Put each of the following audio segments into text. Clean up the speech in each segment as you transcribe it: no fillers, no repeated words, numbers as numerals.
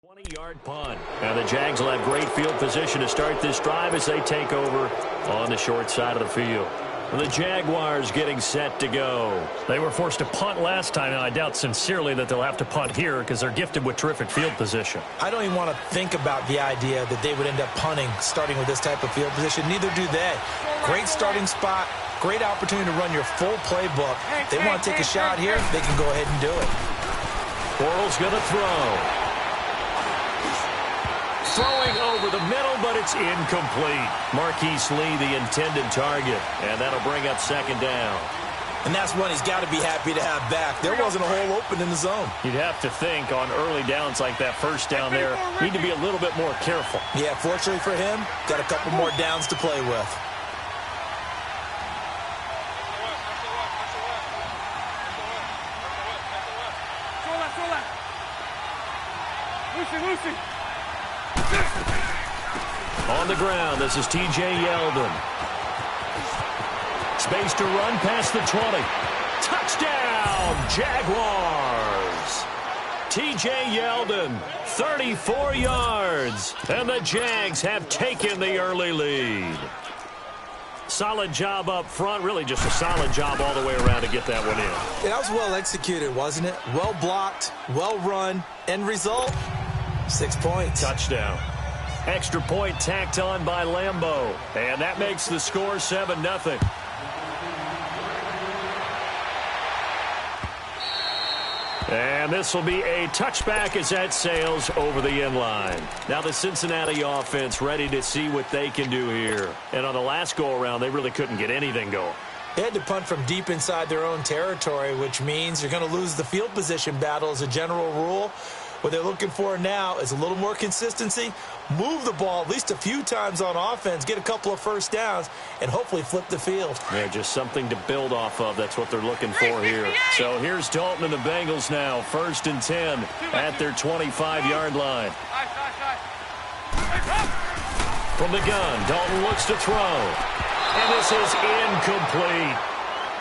20-yard punt. Now the Jags will have great field position to start this drive as they take over on the short side of the field. The Jaguars getting set to go. They were forced to punt last time, and I doubt sincerely that they'll have to punt here because they're gifted with terrific field position. I don't even want to think about the idea that they would end up punting starting with this type of field position. Neither do they. Great starting spot, great opportunity to run your full playbook. If they want to take a shot here, they can go ahead and do it. Corral's going to throw. Throwing over the middle, but it's incomplete. Marquise Lee, the intended target, and that'll bring up second down. And that's one he's got to be happy to have back. There wasn't a hole open in the zone. You'd have to think on early downs like that first down there, need to be a little bit more careful. Yeah, fortunately for him, got a couple more downs to play with. Lucy. On the ground, this is T.J. Yeldon. Space to run past the 20. Touchdown, Jaguars! T.J. Yeldon, 34 yards. And the Jags have taken the early lead. Solid job up front. Really just a solid job all the way around to get that one in. Yeah, that was well executed, wasn't it? Well blocked, well run. End result, 6 points. Touchdown. Extra point tacked on by Lambeau. And that makes the score 7-0. And this will be a touchback as that sails over the end line. Now the Cincinnati offense ready to see what they can do here. And on the last go-around, they really couldn't get anything going. They had to punt from deep inside their own territory, which means you're going to lose the field position battle as a general rule. What they're looking for now is a little more consistency, move the ball at least a few times on offense, get a couple of first downs, and hopefully flip the field. Yeah, just something to build off of. That's what they're looking for here. So here's Dalton and the Bengals now, 1st and 10 at their 25-yard line. From the gun, Dalton looks to throw. And this is incomplete.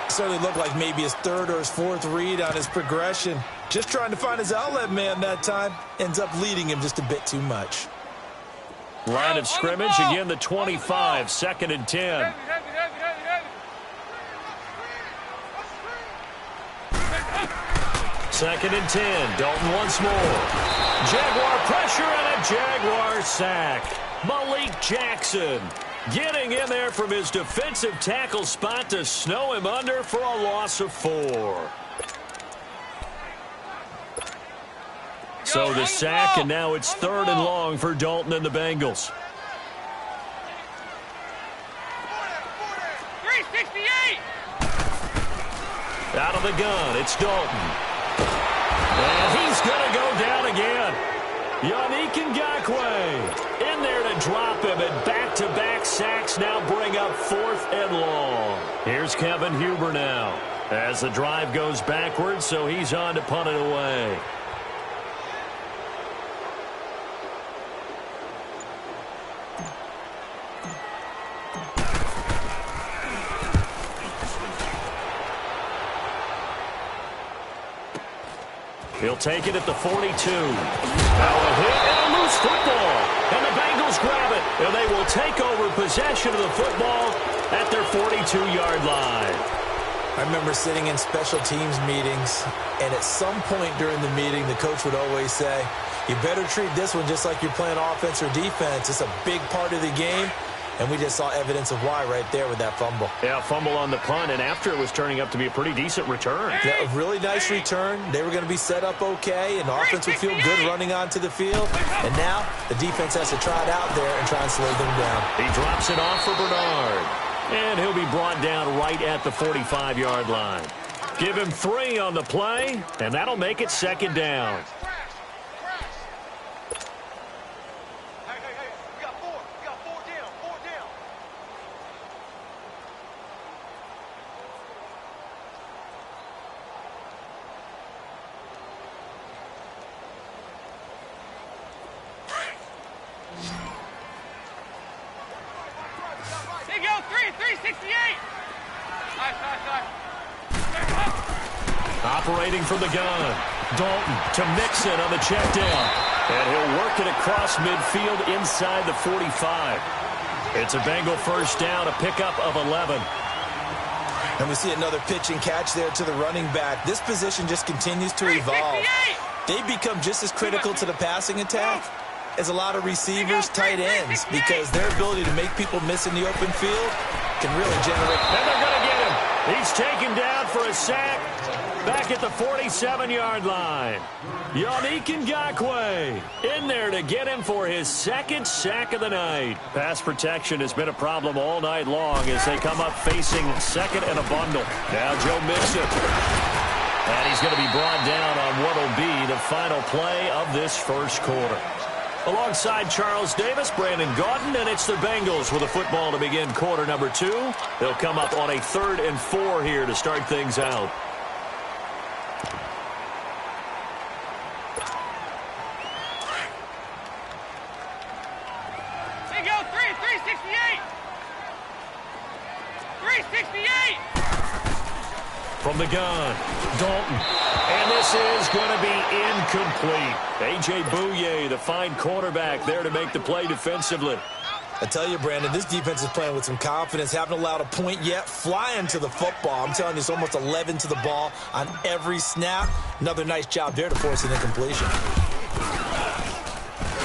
Certainly looked like maybe his third or his fourth read on his progression. Just trying to find his outlet man that time. Ends up leading him just a bit too much. Line of scrimmage, again the 25, 2nd and 10. Second and 10, Dalton once more. Jaguar pressure and a Jaguar sack. Malik Jackson getting in there from his defensive tackle spot to snow him under for a loss of 4. So the sack, and now it's 3rd and long for Dalton and the Bengals. 368. Out of the gun, it's Dalton. And he's going to go down again. Yannick Ngakoue in there to drop him, and back-to-back sacks now bring up 4th and long. Here's Kevin Huber now as the drive goes backwards, so he's on to punt it away. He'll take it at the 42. Now a hit and a loose football. And the Bengals grab it. And they will take over possession of the football at their 42-yard line. I remember sitting in special teams meetings, and at some point during the meeting, the coach would always say, you better treat this one just like you're playing offense or defense. It's a big part of the game. And we just saw evidence of why right there with that fumble. Yeah, fumble on the punt, and after it was turning up to be a pretty decent return. Yeah, a really nice return. They were going to be set up okay, and the offense would feel good running onto the field. And now the defense has to try it out there and try and slow them down. He drops it off for Bernard. And he'll be brought down right at the 45-yard line. Give him 3 on the play, and that'll make it 2nd down. There you go, 368. Operating from the gun. Dalton to Mixon on the check down. And he'll work it across midfield inside the 45. It's a Bengal first down, a pickup of 11. And we see another pitch and catch there to the running back. This position just continues to evolve. They become just as critical to the passing attack as a lot of receivers, tight ends, because their ability to make people miss in the open field can really generate. And they're going to get him. He's taken down for a sack back at the 47-yard line. Yannick Ngakoue in there to get him for his second sack of the night. Pass protection has been a problem all night long as they come up facing second and a bundle. Now Joe Mixon. And he's going to be brought down on what will be the final play of this first quarter. Alongside Charles Davis, Brandon Gaudin, and it's the Bengals with a football to begin quarter number 2. They'll come up on a 3rd and 4 here to start things out. They go 368. 368. From the gun, Dalton. And this is going to be incomplete. A.J. Bouye, the fine quarterback, there to make the play defensively. I tell you, Brandon, this defense is playing with some confidence. Haven't allowed a point yet. Flying to the football. I'm telling you, it's almost 11 to the ball on every snap. Another nice job there to force an incompletion.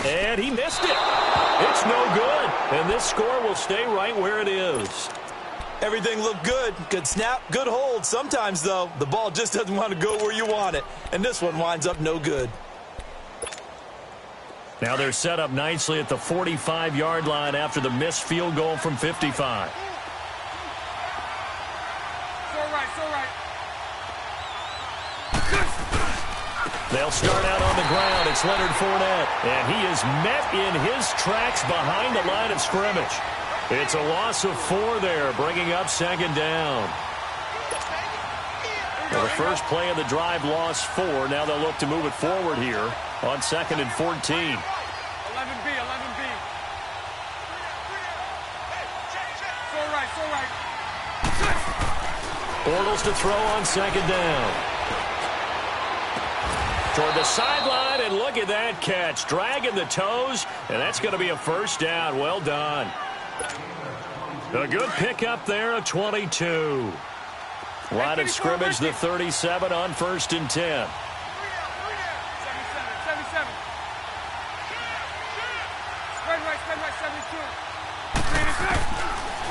And he missed it. It's no good. And this score will stay right where it is. Everything looked good. Good snap, good hold. Sometimes, though, the ball just doesn't want to go where you want it. And this one winds up no good. Now they're set up nicely at the 45-yard line after the missed field goal from 55. So right, so right. They'll start out on the ground. It's Leonard Fournette. And he is met in his tracks behind the line of scrimmage. It's a loss of 4 there, bringing up second down. Well, the first play of the drive lost 4. Now they'll look to move it forward here on 2nd and 14. 11B. So right. Bortles to throw on 2nd down. Toward the sideline, and look at that catch. Dragging the toes, and that's going to be a first down. Well done. A good pickup there, a 22. Line of scrimmage, the 37 on 1st and 10. 77. Spread right, 72.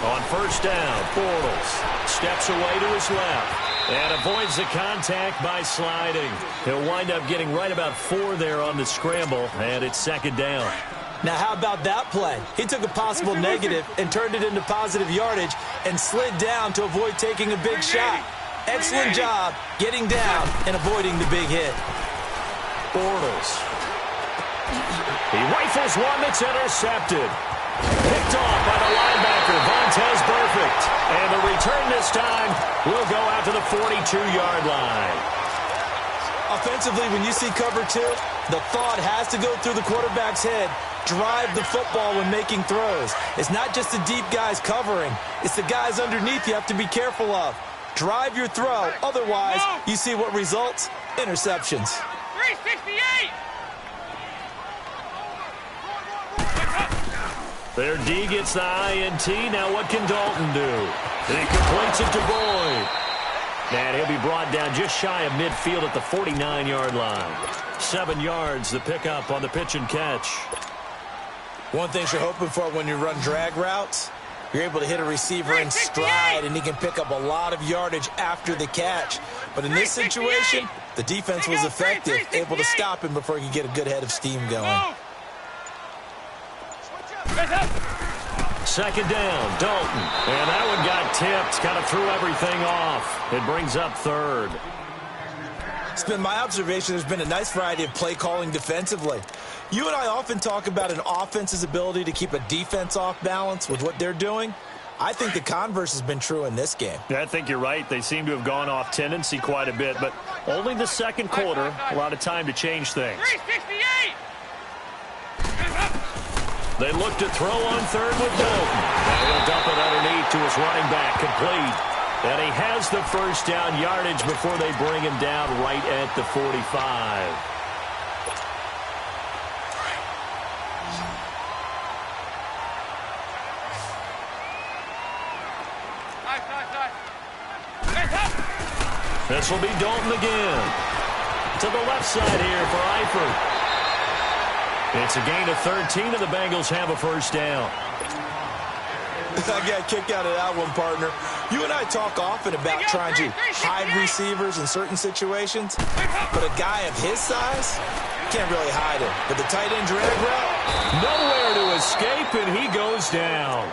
On first down, Bortles steps away to his left and avoids the contact by sliding. He'll wind up getting right about 4 there on the scramble, and it's 2nd down. Now, how about that play? He took a possible negative and turned it into positive yardage and slid down to avoid taking a big shot. Excellent job getting down and avoiding the big hit. Bortles. He rifles one that's intercepted. Picked off by the linebacker, Vontaze Burfict. And the return this time will go out to the 42-yard line. Offensively, when you see cover 2, the thought has to go through the quarterback's head. Drive the football when making throws. It's not just the deep guys covering. It's the guys underneath you have to be careful of. Drive your throw. Otherwise, you see what results? Interceptions. 368. Their D gets the INT. Now what can Dalton do? He completes it to Boyd. And he'll be brought down just shy of midfield at the 49-yard line. 7 yards, the pickup on the pitch and catch. One thing you're hoping for when you run drag routes, you're able to hit a receiver in stride, and he can pick up a lot of yardage after the catch. But in this situation, the defense was effective, able to stop him before he could get a good head of steam going. 2nd down, Dalton. And that one got tipped, kind of threw everything off. It brings up 3rd. It's been my observation there's been a nice variety of play calling defensively. You and I often talk about an offense's ability to keep a defense off balance with what they're doing. I think the converse has been true in this game. Yeah, I think you're right. They seem to have gone off tendency quite a bit, but only the 2nd quarter, a lot of time to change things. 368. They look to throw on 3rd with Dalton. And he'll dump it underneath to his running back, complete. And he has the first down yardage before they bring him down right at the 45. This will be Dalton again. To the left side here for Eifert. It's a gain of 13, and the Bengals have a first down. I got a kick out of that one, partner. You and I talk often about trying to hide receivers in certain situations, but a guy of his size can't really hide him. But the tight end drag route, nowhere to escape, and he goes down.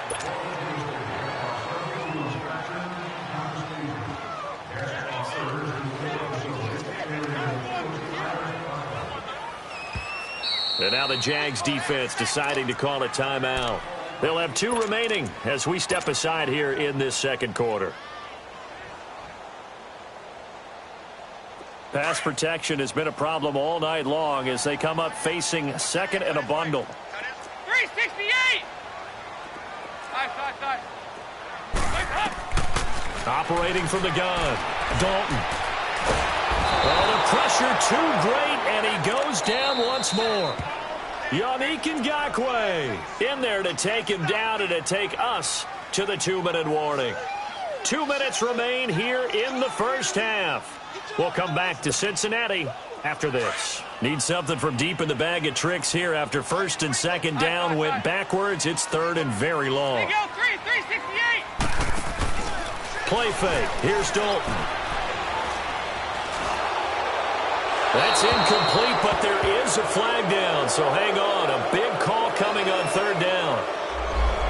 And now the Jags defense deciding to call a timeout. They'll have 2 remaining as we step aside here in this second quarter. Pass protection has been a problem all night long as they come up facing second and a bundle. 368! Operating from the gun, Dalton. Oh, the pressure too great, and he goes down once more. Yannick Ngakoue in there to take him down and to take us to the 2-minute warning. 2 minutes remain here in the first half. We'll come back to Cincinnati after this. Need something from deep in the bag of tricks here after first and second down went backwards. It's third and very long. 368! Play fake. Here's Dalton. That's incomplete, but there is a flag down, so hang on. A big call coming on third down.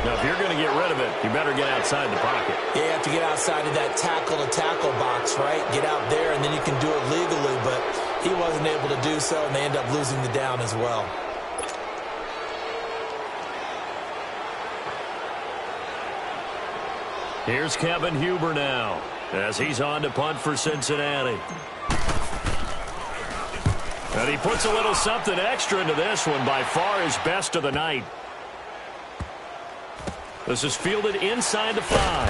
Now, if you're going to get rid of it, you better get outside the pocket. yeah, you have to get outside of that tackle-to-tackle box, right? Get out there, and then you can do it legally, but he wasn't able to do so, and they end up losing the down as well. Here's Kevin Huber now as he's on to punt for Cincinnati. And he puts a little something extra into this one, by far his best of the night. This is fielded inside the 5.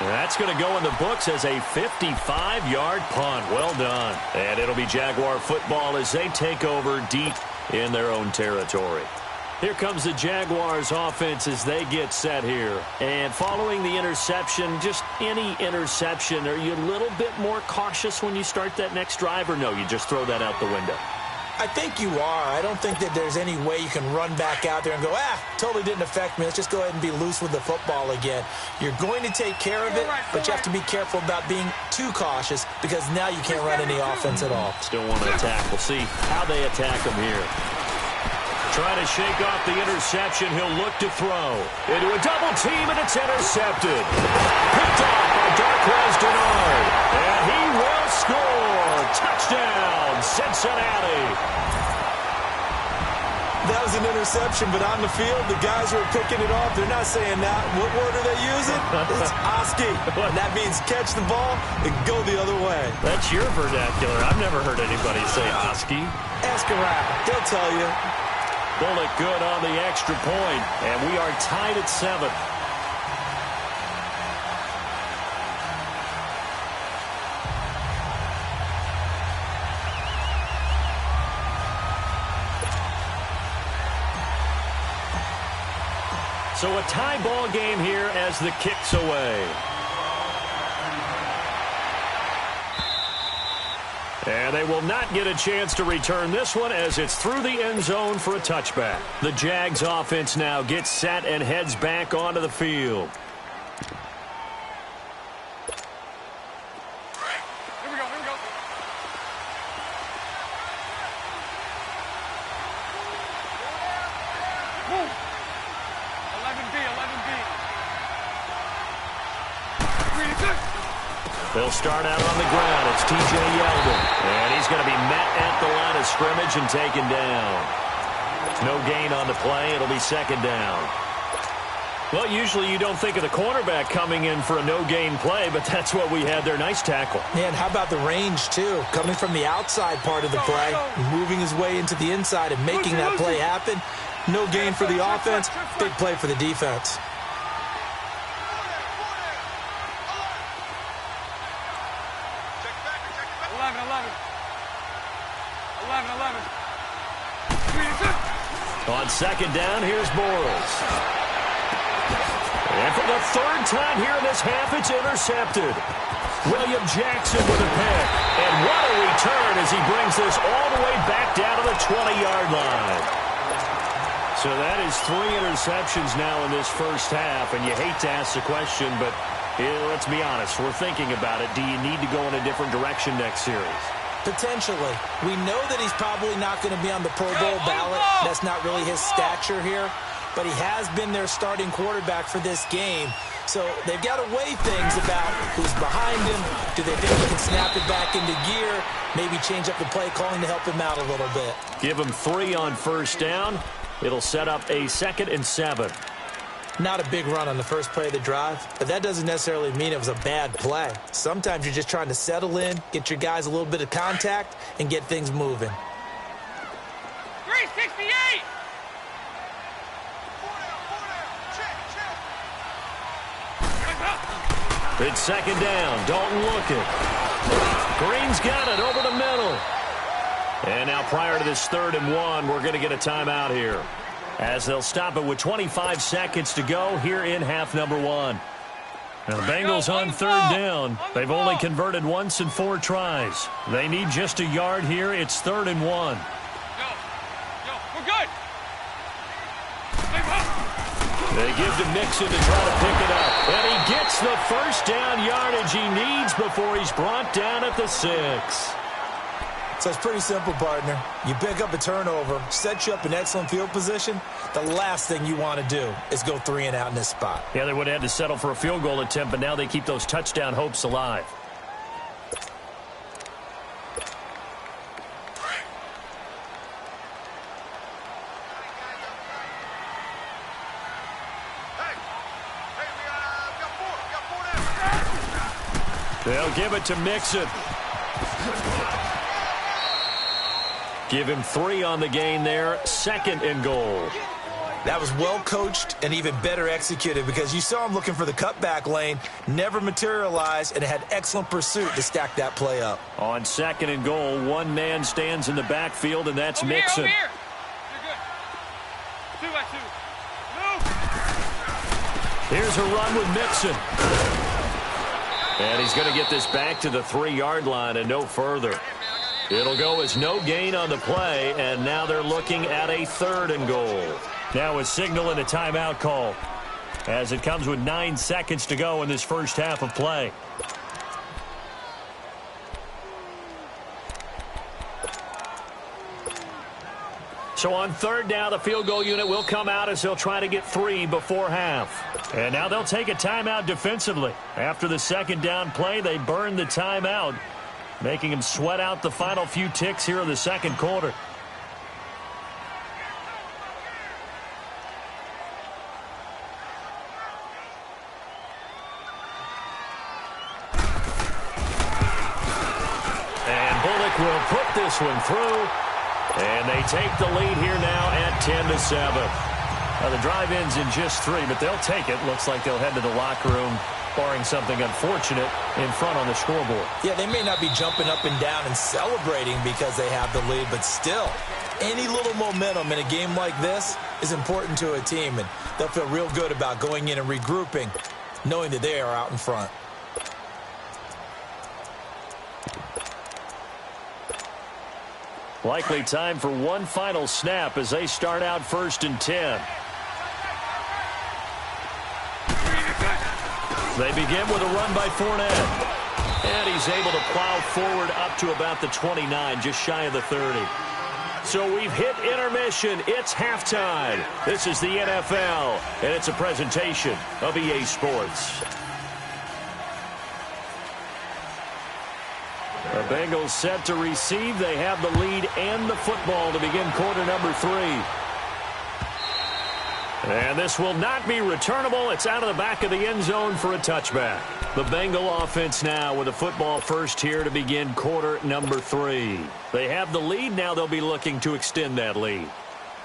And that's going to go in the books as a 55-yard punt. Well done. And it'll be Jaguar football as they take over deep in their own territory. Here comes the Jaguars offense as they get set here. And following the interception, just any interception, are you a little bit more cautious when you start that next drive, or no, you just throw that out the window? I think you are. I don't think that there's any way you can run back out there and go, totally didn't affect me. Let's just go ahead and be loose with the football again. You're going to take care of it, but you have to be careful about being too cautious because now you can't run any offense at all. Still want to attack. We'll see how they attack them here. Trying to shake off the interception. He'll look to throw. Into a double team, and it's intercepted. Picked off by Darquez Dennard. And he will score. Touchdown, Cincinnati. That was an interception, but on the field, the guys who are picking it off, they're not saying that. What word are they using? It's Oski. And that means catch the ball and go the other way. That's your vernacular. I've never heard anybody say Oski. Ask around. They'll tell you. Bullet good on the extra point, and we are tied at 7. So a tie ball game here as the kick's away. And they will not get a chance to return this one as it's through the end zone for a touchback. The Jags offense now gets set and heads back onto the field. Here we go. 11B. They'll start out on the ground. It's T.J. Yeldon. And he's going to be met at the line of scrimmage and taken down. No gain on the play. It'll be second down. Well, usually you don't think of the cornerback coming in for a no-gain play, but that's what we had there. Nice tackle. And how about the range, too? Coming from the outside part of the play, moving his way into the inside and making that play happen. No gain for the offense, big play for the defense. 11. On second down, here's Bortles. And for the third time here in this half, it's intercepted. William Jackson with a pick. And what a return as he brings this all the way back down to the 20-yard line. So that is 3 interceptions now in this first half. And you hate to ask the question, but let's be honest. We're thinking about it. Do you need to go in a different direction next series? Potentially. We know that he's probably not going to be on the Pro Bowl ballot. That's not really his stature here. But he has been their starting quarterback for this game. So they've got to weigh things about who's behind him. Do they think he can snap it back into gear? Maybe change up the play calling to help him out a little bit. Give him 3 on first down. It'll set up a 2nd and 7. Not a big run on the first play of the drive, but that doesn't necessarily mean it was a bad play. Sometimes you're just trying to settle in, get your guys a little bit of contact, and get things moving. 368! It's second down. Dalton looking. Green's got it over the middle. And now prior to this 3rd and 1, we're going to get a timeout here, as they'll stop it with 25 seconds to go here in half number 1. Now the Bengals on 3rd down. They've only converted once in 4 tries. They need just a yard here. It's 3rd and 1. Yo, we're good. They give to Mixon to try to pick it up. And he gets the first down yardage he needs before he's brought down at the 6. So it's pretty simple, partner. You pick up a turnover, set you up in excellent field position. The last thing you want to do is go 3 and out in this spot. Yeah, they would have had to settle for a field goal attempt, but now they keep those touchdown hopes alive. They'll give it to Mixon. Give him 3 on the gain there. 2nd and goal. That was well coached and even better executed, because you saw him looking for the cutback lane, never materialized, and had excellent pursuit to stack that play up. On 2nd and goal, 1 man stands in the backfield, and that's Mixon. Over here. You're good. 2 by 2. Move. Here's a run with Mixon. And he's going to get this back to the 3-yard line and no further. It'll go as no gain on the play, and now they're looking at a 3rd and goal. Now a signal and a timeout call, as it comes with 9 seconds to go in this first half of play. So on 3rd down, the field goal unit will come out as they'll try to get 3 before half. And now they'll take a timeout defensively. After the 2nd down play, they burn the timeout, making them sweat out the final few ticks here in the 2nd quarter. And Bullock will put this one through. And they take the lead here now at 10-7. Now the drive ends in just 3, but they'll take it. Looks like they'll head to the locker room, barring something unfortunate, in front on the scoreboard. Yeah, they may not be jumping up and down and celebrating because they have the lead, but still, any little momentum in a game like this is important to a team, and they'll feel real good about going in and regrouping, knowing that they are out in front. Likely time for one final snap as they start out 1st and 10. They begin with a run by Fournette. And he's able to plow forward up to about the 29, just shy of the 30. So we've hit intermission. It's halftime. This is the NFL, and it's a presentation of EA Sports. The Bengals set to receive. They have the lead and the football to begin quarter number 3. And this will not be returnable. It's out of the back of the end zone for a touchback. The Bengal offense now with a football first here to begin quarter number 3. They have the lead. Now they'll be looking to extend that lead.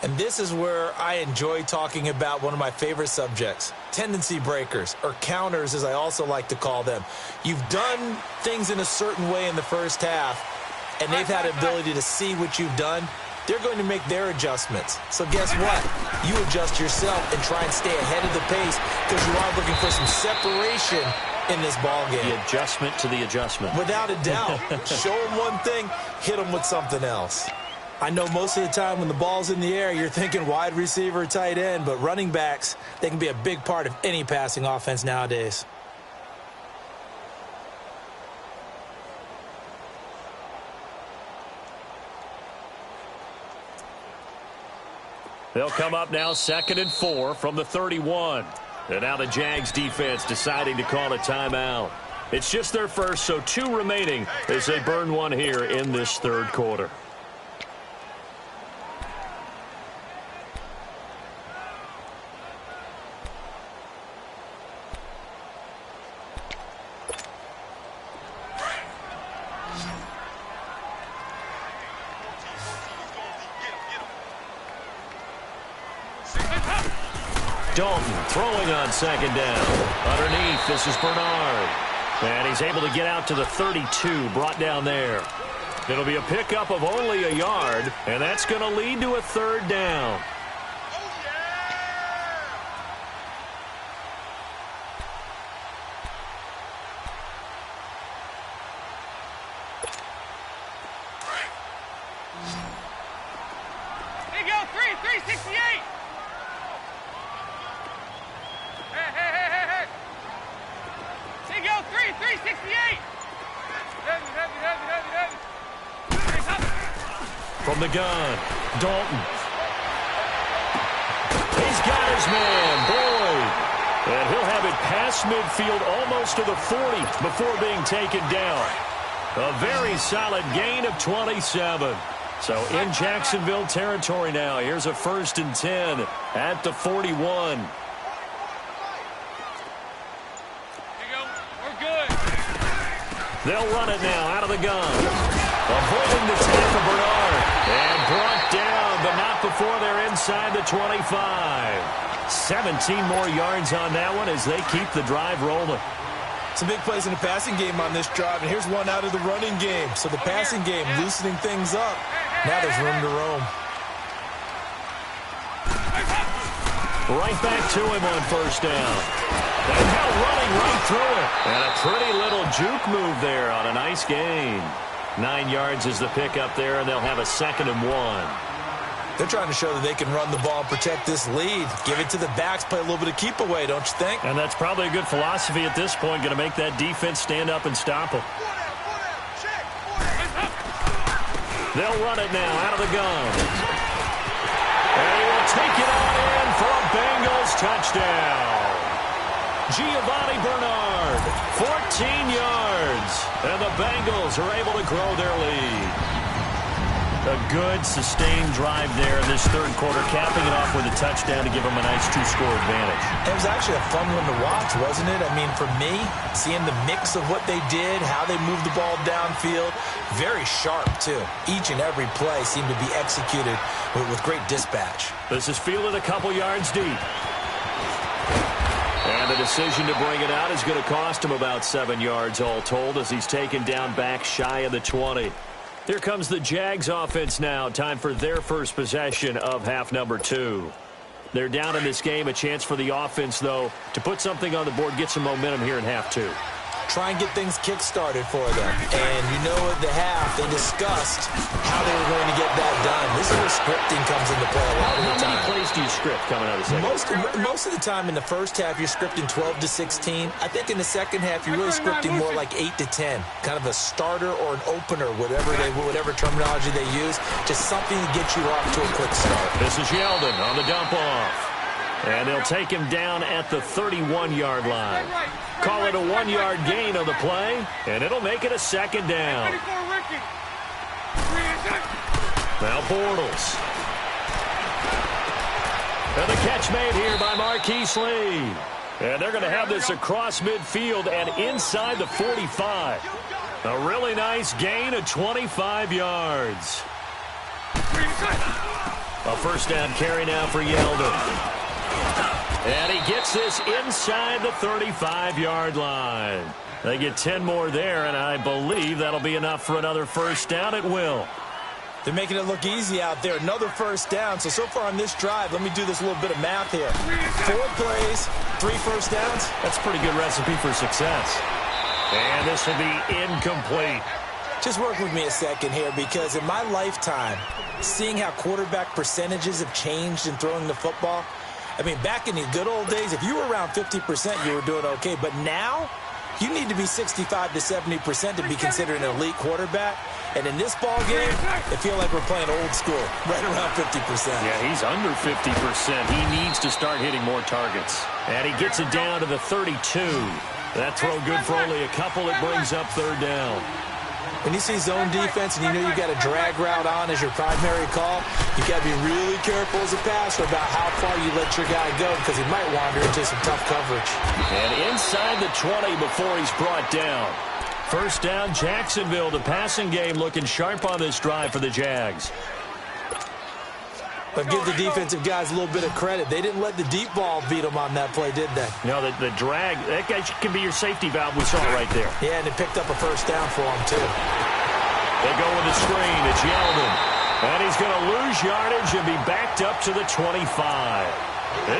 And this is where I enjoy talking about one of my favorite subjects, tendency breakers, or counters as I also like to call them. You've done things in a certain way in the first half, and they've had the ability to see what you've done, they're going to make their adjustments. So guess what? You adjust yourself and try and stay ahead of the pace because you are looking for some separation in this ball game. The adjustment to the adjustment. Without a doubt. Show them one thing, hit them with something else. I know most of the time when the ball's in the air, you're thinking wide receiver, tight end, but running backs, they can be a big part of any passing offense nowadays. They'll come up now 2nd and 4 from the 31. And now the Jags defense deciding to call a timeout. It's just their first, so 2 remaining as they burn one here in this 3rd quarter. Dalton throwing on 2nd down. Underneath, this is Bernard. And he's able to get out to the 32, brought down there. It'll be a pickup of only a yard, and that's going to lead to a 3rd down. There you go, 368. Hey. There you go, 368. Heavy. From the gun, Dalton. He's got his man, Boyd. And he'll have it past midfield almost to the 40 before being taken down. A very solid gain of 27. So in Jacksonville territory now. Here's a 1st and 10 at the 41. They'll run it now out of the gun. Avoiding the tackle, Bernard. And brought down, but not before they're inside the 25. 17 more yards on that one as they keep the drive rolling. Some big plays in the passing game on this drive, and here's one out of the running game. So the passing game loosening things up. Now there's room to roam. Right back to him on 1st down. And now running right through it. And a pretty little juke move there on a nice gain. 9 yards is the pickup there, and they'll have a 2nd and 1. They're trying to show that they can run the ball and protect this lead. Give it to the backs, play a little bit of keep away, don't you think? And that's probably a good philosophy at this point, going to make that defense stand up and stop them. They'll run it now out of the gun. And he will take it on in for a Bengals touchdown. Giovanni Bernard, 14 yards. And the Bengals are able to grow their lead. A good, sustained drive there in this 3rd quarter, capping it off with a touchdown to give them a nice 2-score advantage. It was actually a fun one to watch, wasn't it? I mean, for me, seeing the mix of what they did, how they moved the ball downfield, very sharp, too. Each and every play seemed to be executed with great dispatch. This is fielded a couple yards deep. And the decision to bring it out is going to cost him about 7 yards all told as he's taken down back shy of the 20. Here comes the Jags offense now. Time for their first possession of half number 2. They're down in this game. A chance for the offense, though, to put something on the board, get some momentum here in half 2. Try and get things kick-started for them. And you know at the half, they discussed how they were going to get that done. This is where scripting comes into play a lot of the time. How many plays do you script coming out of the second? Most of the time in the first half, you're scripting 12 to 16. I think in the second half, you're really scripting more like 8 to 10. Kind of a starter or an opener, whatever terminology they use. Just something to get you off to a quick start. This is Yeldon on the dump off. And they'll take him down at the 31-yard line. Call it a 1-yard gain on the play, and it'll make it a 2nd down. Now Bortles. And the catch made here by Marquise Lee. And they're going to have this across midfield and inside the 45. A really nice gain of 25 yards. A 1st down carry now for Yeldon. And he gets this inside the 35-yard line. They get 10 more there, and I believe that'll be enough for another first down. It will. They're making it look easy out there. Another first down. So far on this drive, let me do this little bit of math here. 4 plays, 3 first downs. That's a pretty good recipe for success. And this will be incomplete. Just work with me a second here, because in my lifetime, seeing how quarterback percentages have changed in throwing the football, I mean, back in the good old days, if you were around 50%, you were doing okay. But now, you need to be 65 to 70% to be considered an elite quarterback. And in this ball game, it feels like we're playing old school, right around 50%. Yeah, he's under 50%. He needs to start hitting more targets. And he gets it down to the 32. That throw good for only a couple. It brings up third down. When you see zone defense and you know you got a drag route on as your primary call, you got to be really careful as a passer about how far you let your guy go, because he might wander into some tough coverage. And inside the 20 before he's brought down. First down, Jacksonville. The passing game looking sharp on this drive for the Jags. But give the defensive guys a little bit of credit. They didn't let the deep ball beat them on that play, did they? No, the drag, that guy can be your safety valve. We saw it right there. Yeah, and they picked up a first down for him, too. They go with the screen. It's Yeldon. And he's going to lose yardage and be backed up to the 25.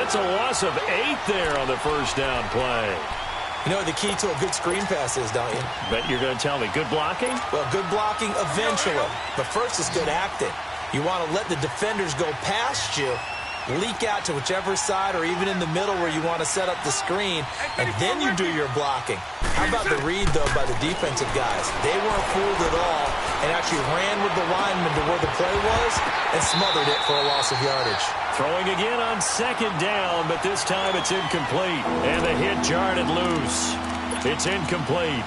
It's a loss of 8 there on the first down play. You know what the key to a good screen pass is, don't you? Bet you're going to tell me. Good blocking? Well, good blocking eventually. But first is good acting. You want to let the defenders go past you, leak out to whichever side or even in the middle where you want to set up the screen, and then you do your blocking. How about the read, though, by the defensive guys? They weren't fooled at all and actually ran with the lineman to where the play was and smothered it for a loss of yardage. Throwing again on second down, but this time it's incomplete. And the hit jarred it loose. It's incomplete.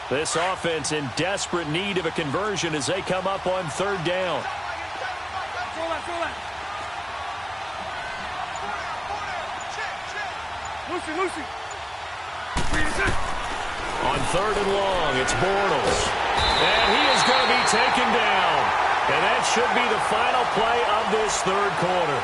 This offense in desperate need of a conversion as they come up on third down. Lucy. On third and long, it's Bortles. And he is going to be taken down. And that should be the final play of this third quarter.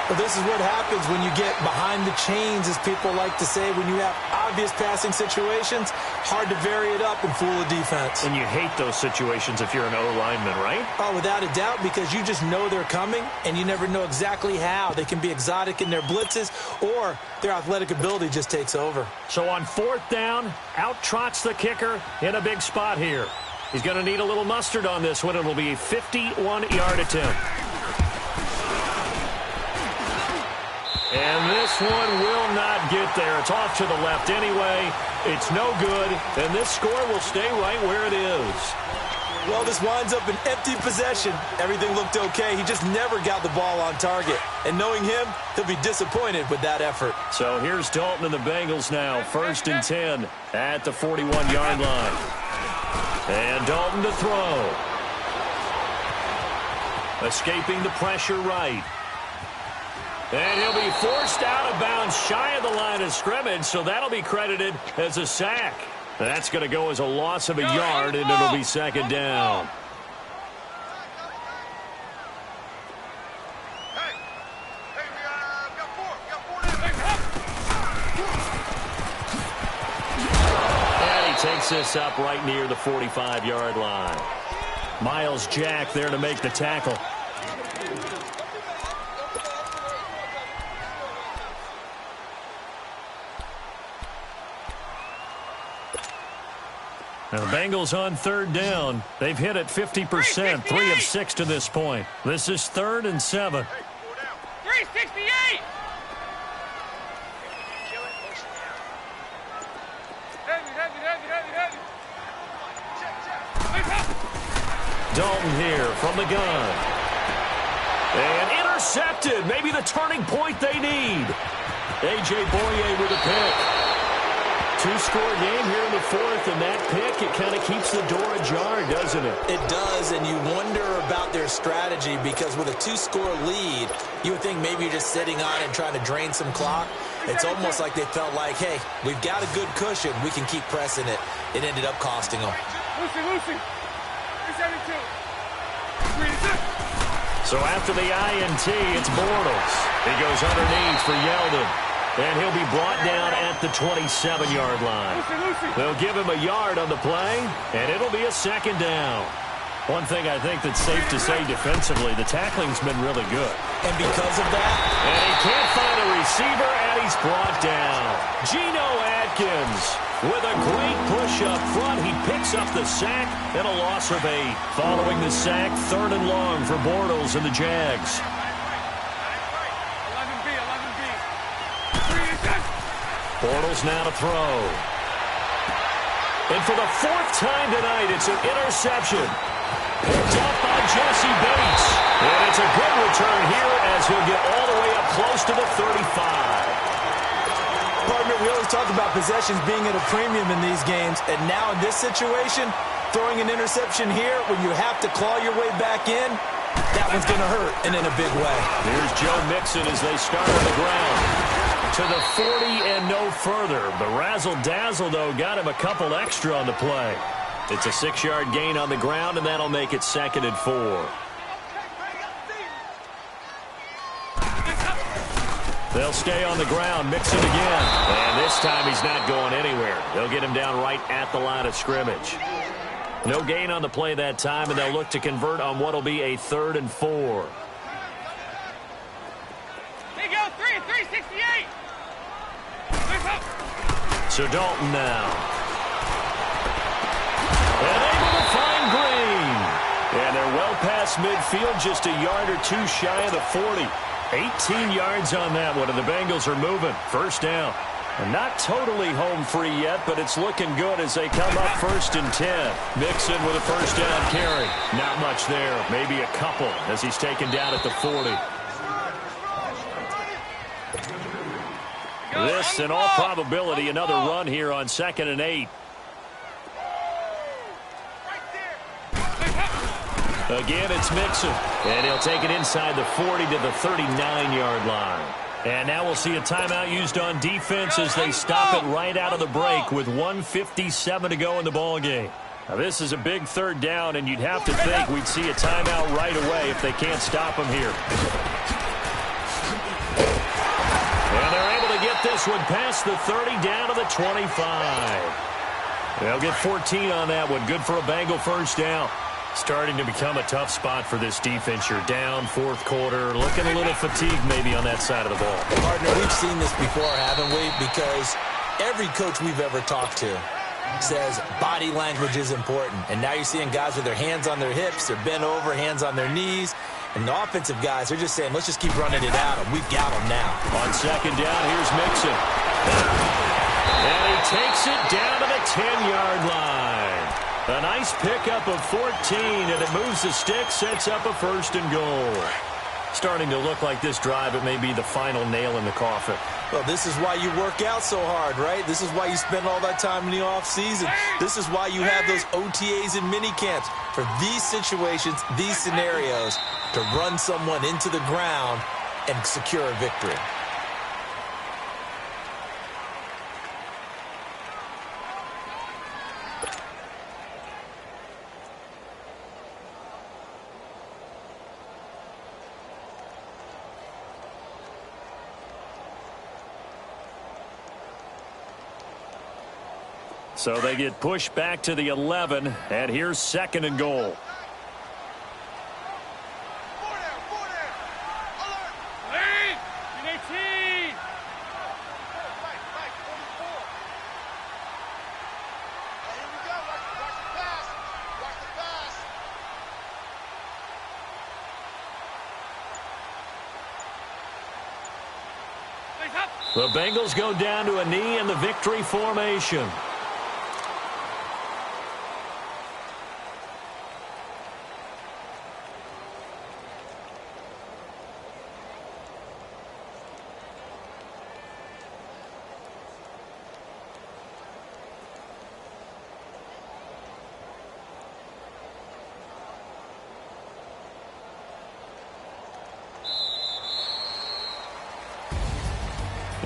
Well, this is what happens when you get behind the chains, as people like to say. When you have obvious passing situations, hard to vary it up and fool a defense. And you hate those situations if you're an O-lineman, right? Oh, without a doubt, because you just know they're coming, and you never know exactly how. They can be exotic in their blitzes, or their athletic ability just takes over. So on fourth down, out trots the kicker in a big spot here. He's going to need a little mustard on this one. It'll be a 51-yard attempt. And this one will not get there. It's off to the left anyway. It's no good, and this score will stay right where it is. Well, this winds up an empty possession. Everything looked okay. He just never got the ball on target. And knowing him, he'll be disappointed with that effort. So here's Dalton and the Bengals now. 1st and 10 at the 41-yard line. And Dalton to throw. Escaping the pressure right. And he'll be forced out of bounds shy of the line of scrimmage, so that'll be credited as a sack. That's going to go as a loss of a yard, and it'll be second down. And he takes this up right near the 45-yard line. Miles Jack there to make the tackle. Now the Bengals on third down. They've hit it 50%, 3 of 6 to this point. This is 3rd and 7. 368. Dalton here from the gun. And intercepted. Maybe the turning point they need. A.J. Boye with a pick. 2 two-score game here in the fourth, and that pick, it kind of keeps the door ajar, doesn't it? It does, and you wonder about their strategy because with a two-score lead, you would think maybe you're just sitting on it and trying to drain some clock. It's almost like they felt like, hey, we've got a good cushion. We can keep pressing it. It ended up costing them. Lucy. 372. So after the INT, it's Bortles. He goes underneath for Yeldon. And he'll be brought down at the 27-yard line. They'll give him a yard on the play, and it'll be a second down. One thing I think that's safe to say defensively, the tackling's been really good. And because of that? And he can't find a receiver, and he's brought down. Geno Atkins with a great push up front. He picks up the sack and a loss of 8. Following the sack, 3rd and long for Bortles and the Jags. Bortles now to throw. And for the 4th time tonight, it's an interception. Picked up by Jesse Bates. And it's a good return here as he'll get all the way up close to the 35. Partner, we always talk about possessions being at a premium in these games. And now in this situation, throwing an interception here when you have to claw your way back in, that one's going to hurt, and in a big way. Here's Joe Mixon as they start on the ground. To the 40 and no further. The razzle-dazzle, though, got him a couple extra on the play. It's a 6-yard gain on the ground, and that'll make it 2nd and 4. They'll stay on the ground. Mixon again. And this time he's not going anywhere. They'll get him down right at the line of scrimmage. No gain on the play that time, and they'll look to convert on what will be a 3rd and 4. There you go, 368. So Dalton now. And able to find Green. And they're well past midfield, just a yard or 2 shy of the 40. 18 yards on that one, and the Bengals are moving. 1st down. And not totally home free yet, but it's looking good as they come up 1st and 10. Mixon with a 1st down carry. Not much there. Maybe a couple as he's taken down at the 40. This, in all probability, another run here on 2nd and 8. Again, it's Mixon. And he'll take it inside the 40 to the 39-yard line. And now we'll see a timeout used on defense as they stop it right out of the break with 1:57 to go in the ballgame. Now, this is a big 3rd down, and you'd have to think we'd see a timeout right away if they can't stop him here. And they're able to get this one past the 30 down to the 25. They'll get 14 on that one. Good for a Bengal 1st down. Starting to become a tough spot for this defense. You're down 4th quarter, looking a little fatigued maybe on that side of the ball. Partner, we've seen this before, haven't we? Because every coach we've ever talked to says body language is important. And now you're seeing guys with their hands on their hips, they're bent over, hands on their knees. And the offensive guys, they're just saying, let's just keep running it out, and we've got them now. On 2nd down, here's Mixon. And he takes it down to the 10-yard line. A nice pickup of 14, and it moves the stick, sets up a 1st and goal. Starting to look like this drive, it may be the final nail in the coffin. Well, this is why you work out so hard, right? This is why you spend all that time in the offseason. This is why you have those OTAs and mini camps. For these situations, these scenarios, to run someone into the ground and secure a victory. So they get pushed back to the 11, and here's 2nd and goal. The Bengals go down to a knee in the victory formation.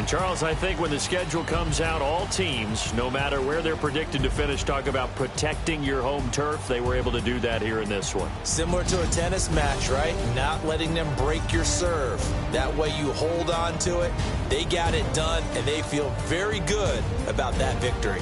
And, Charles, I think when the schedule comes out, all teams, no matter where they're predicted to finish, talk about protecting your home turf. They were able to do that here in this one. Similar to a tennis match, right? Not letting them break your serve. That way you hold on to it. They got it done, and they feel very good about that victory.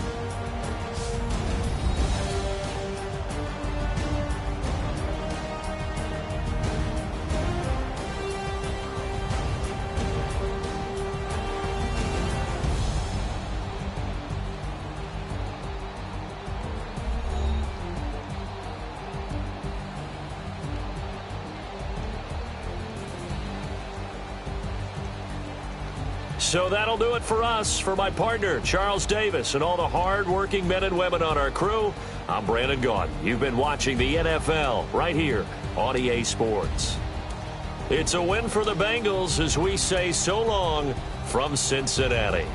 So that'll do it for us. For my partner, Charles Davis, and all the hard-working men and women on our crew, I'm Brandon Gaudin. You've been watching the NFL right here on EA Sports. It's a win for the Bengals as we say so long from Cincinnati.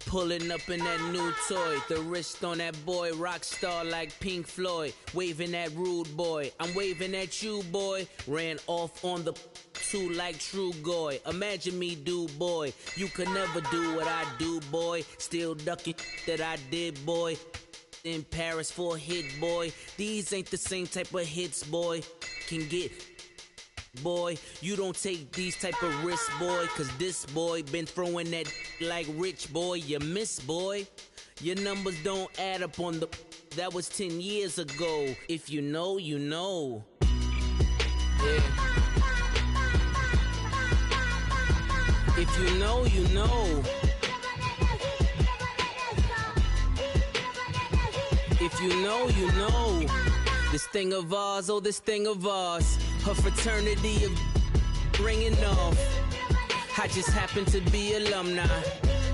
Pulling up in that new toy, the wrist on that boy, rock star like Pink Floyd, waving at rude boy, I'm waving at you boy, ran off on the two like True Goy, imagine me do boy, you could never do what I do boy, still ducking that I did boy, in Paris for a hit boy, these ain't the same type of hits boy, can get boy, you don't take these type of risks, boy, cause this boy been throwing that like rich boy, you miss, boy. Your numbers don't add up on the, that was 10 years ago. If you know, you know. Yeah. If you know, you know. If you know, you know. This thing of ours, oh, this thing of ours. Her fraternity of ringing off. I just happen to be alumni.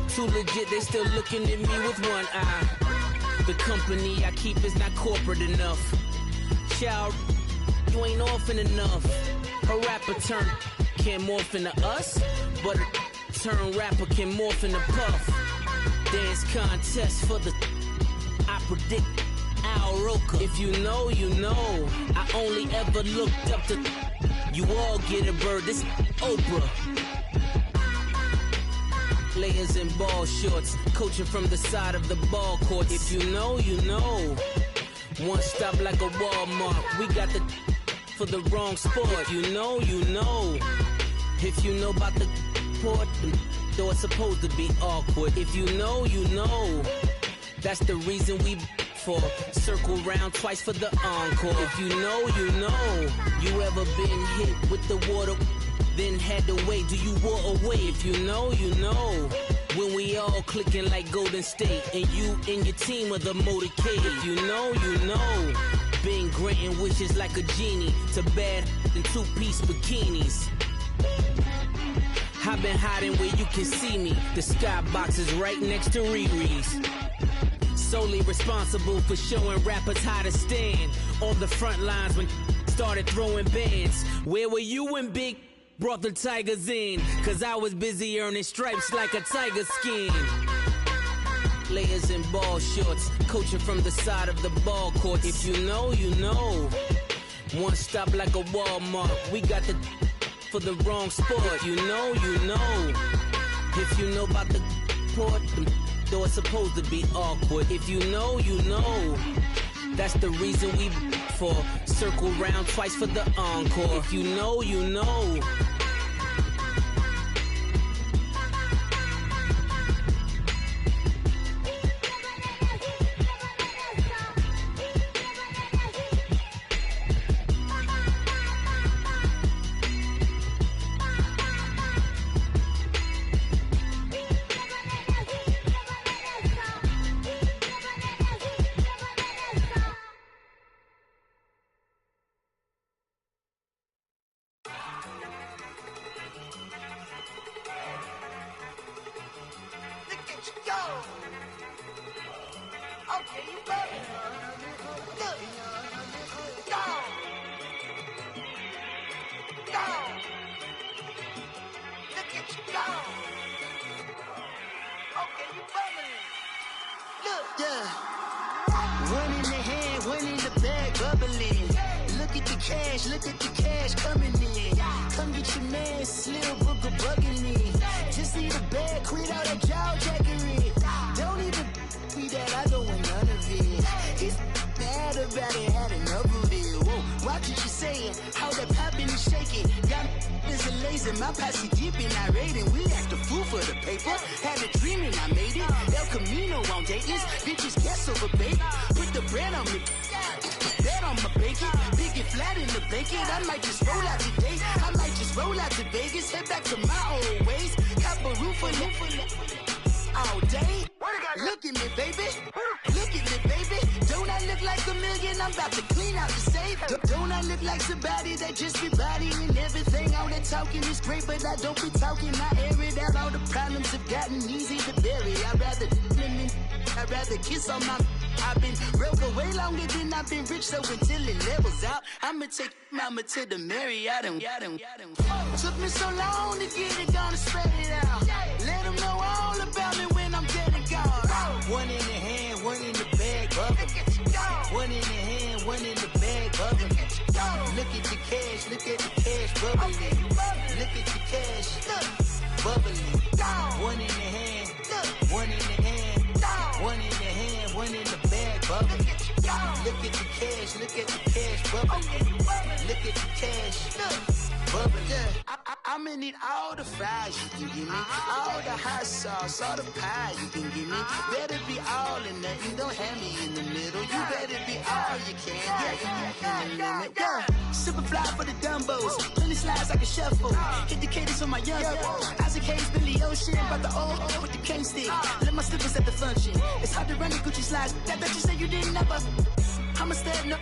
Too legit, they still looking at me with one eye. The company I keep is not corporate enough. Child, you ain't orphan enough. A rapper turn can't morph into us, but a turn rapper can morph into Puff. Dance contest for the, I predict Al Roker. If you know, you know. I only ever looked up to, you all get a bird, this Oprah. Players in ball shorts, coaching from the side of the ball court. If you know, you know. One stop like a Walmart, we got the for the wrong sport. If you know, you know. If you know about the port, though it's supposed to be awkward. If you know, you know. That's the reason we for circle round twice for the encore. If you know, you know. You ever been hit with the water, then had to wait? Do you walk away? If you know, you know. When we all clicking like Golden State, and you and your team are the motorcade. If you know, you know. Been granting wishes like a genie to bad in two-piece bikinis. I've been hiding where you can see me. The skybox is right next to Riri's. Solely responsible for showing rappers how to stand on the front lines when started throwing bands. Where were you when Big brought the Tigers in? Cause I was busy earning stripes like a tiger skin. Players in ball shorts, coaching from the side of the ball court. If you know, you know. One stop like a Walmart, we got the for the wrong sport. If you know, you know. If you know about the port, though it's supposed to be awkward. If you know, you know. That's the reason we for circle round twice for the encore. If you know, you know. Okay, you bugging. Look. Gone. Gone. Look at you gone. Okay, you bugging. Look. Yeah. One in the hand, one in the bag, bubbling. Look at the cash coming in. Come get your man, Slim Booker bugging in. Just see the bag, quit all that jaw jackery. Don't even me that I don't want none of it. He's mad about it, had enough of it. Whoa, watch what you saying, how that poppin' and shaking. Y'all is a lazy, my posse deep and I raiding. We act a fool for the paper. Had a dream and I made it. El Camino on Dayton's, bitches guess over bait. Put the bread on me. Bet on my bacon, big and flat in the bacon. I might just roll out today. I might just roll out to Vegas, head back to my old ways. Cop a roof for all day. Look at me, baby. Look at me, baby. Don't I look like a million? I'm about to clean out the safe. Don't I look like somebody that just be bodying everything? All that talking is great, but I don't be talking. I air it out. All the problems have gotten easy to bury. I'd rather kiss on my. I've been broke way longer than I've been rich, so until it levels out, I'ma take mama to the Marriott and took me so long to get it, gonna spread it out. Let them know all about me when I'm dead and gone. One in the hand, one in the bag, bubbling. One in the hand, one in the bag, bubbling. Look at the cash, bubbling. Look at the cash, bubbling. One in the hand, one in the hand, one in the hand, one in the bag, bubbling. Look at the cash, bubbling. Look at the cash, bubbling. I'm gonna need all the fries you can give me, all the hot sauce, all the pie you can give me. Better be all or nothing, don't have me in the middle. You better be all you can, yeah. Super fly for the Dumbos, plenty slides like a shuffle. Hit the cadence on my young Isaac Hayes, Billy Ocean, brought the old with the cane stick. Let my slippers at the function. It's hard to run the Gucci slides. That bet you say you didn't never. I'm a step no.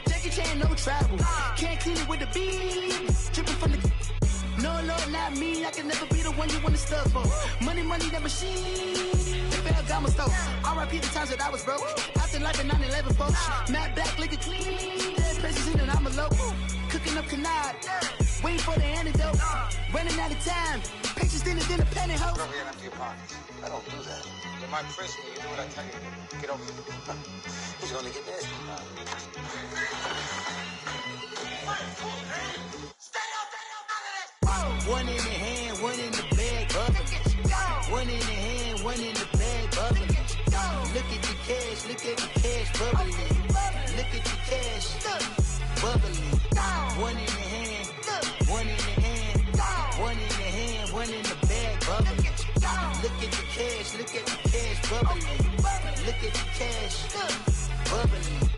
Jackie Chan, no travel. Can't clean it with a beat. Dripping from the. No, Lord, not me. I can never be the one you want to stuff for. Money, that machine. The Ferragamo stove. R.I.P. the times that I was broke. Acting like a 9/11 folks. Matte back, liquor clean. Dead presents in and I'm a local. Cooking up canard. Waiting for the antidote. Running out of time. Pictures dinner, pantyhose. Never get empty your pockets. I don't do that. You might press me. You do what I tell you. Get over it. Who's gonna get this? One in the hand, one in the bag, bubbling. One in the hand, one in the bag, bubbling. Look at the cash, bubbling. Look at the cash, bubbling. One in the hand, one in the hand, one in the hand, one in the bag, bubbling. Look at the cash, bubbling. Look at the cash, bubbling.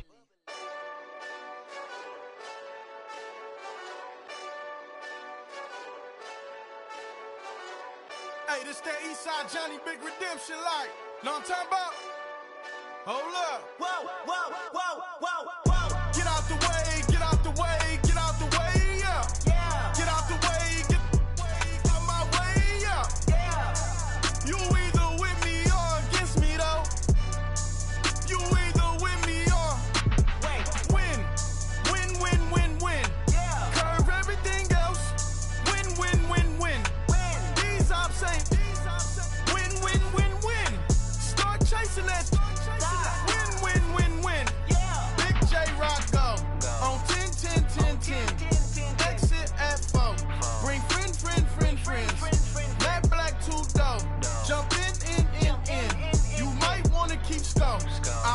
Hey, this that Eastside Johnny Big Redemption like. Know what I'm talking about? Hold up. Whoa. Get out the way, get out the way, get out the way, yeah. Get out the way, get out my way, yeah. You either with me or against me, though. You either with me or win. Curve everything else. Win. These ops ain't win. Start chasing that. Win. Big J Rock go on 10. Exit at 4. Bring friends. Matt Black 2 dough. Jump in. You might wanna keep score. I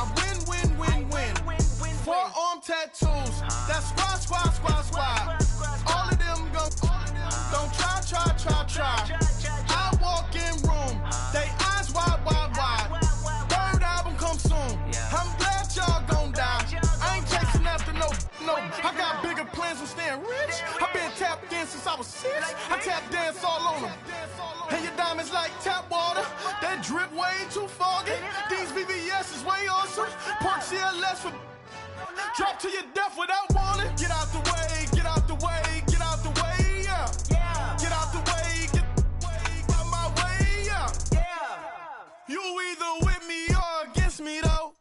win. Forearm tattoos. That's squad. All of them don't try. I walk in room. They eyes wide. Third album come soon. I'm glad y'all gon' die. I ain't chasing after no. I got bigger plans than staying rich. I've been tapped in since I was 6. I tap dance all on them. And your diamonds like tap water. That drip way too foggy. These VVS is way awesome. Park CLS for. Drop to your death without warning. Get out the way, yeah. Get out the way, get out my way, yeah. You either with me or against me, though.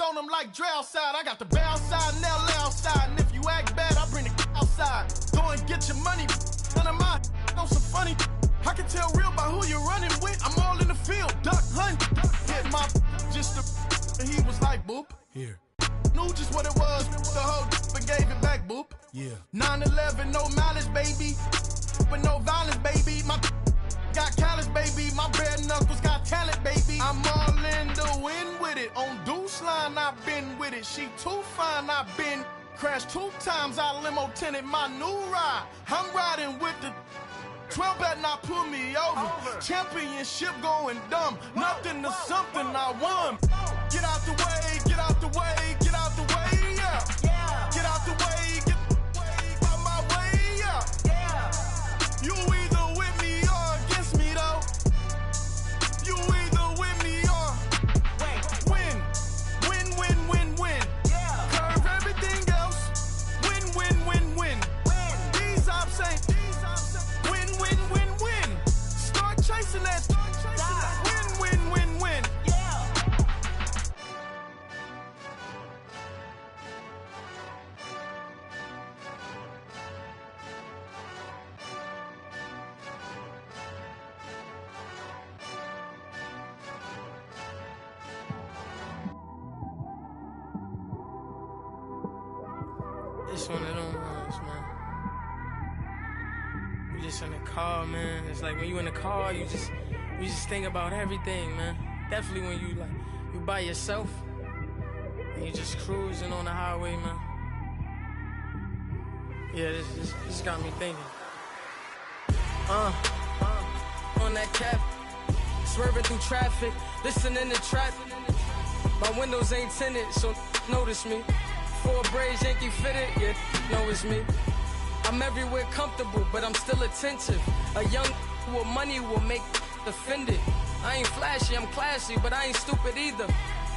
on them like Dre outside. I got the bow side and LA outside. And if you act bad, I bring the outside. Go and get your money. None of my know some funny. I can tell real by who you're running with. I'm all in the field. Duck hunt. Hit my just and he was like, boop. Here. Knew just what it was. The whole and gave it back, boop. Yeah. 9/11, no malice, baby. But no violence, baby. My got callous, baby. My bare knuckles got talent, baby. I'm all in the wind with it. On Deuce line, I've been with it. She too fine, I've been crashed 2 times. I limo tinted my new ride. I'm riding with the 12 better not pull me over. Championship going dumb. Nothing to something I won. Get out the way, get out the way, get out the way, yeah. Get out the way, get out my way, yeah. You either with me or against me, though. You either with me or win. Win, win, win, win. Curve everything else. Win, win, win, win. These ops ain't win, win, win, win. Start chasing that. Win, win, win, win. It's one of them ones, man. You just in the car, man. It's like when you in the car, you just think about everything, man. Definitely when you by yourself and you just cruising on the highway, man. Yeah, this got me thinking. On that cap, swerving through traffic, listening to traffic. My windows ain't tinted, so notice me. 4 braids, Yankee fitted, yeah, know it's me. I'm everywhere comfortable, but I'm still attentive. A young with money will make offended. I ain't flashy, I'm classy, but I ain't stupid either.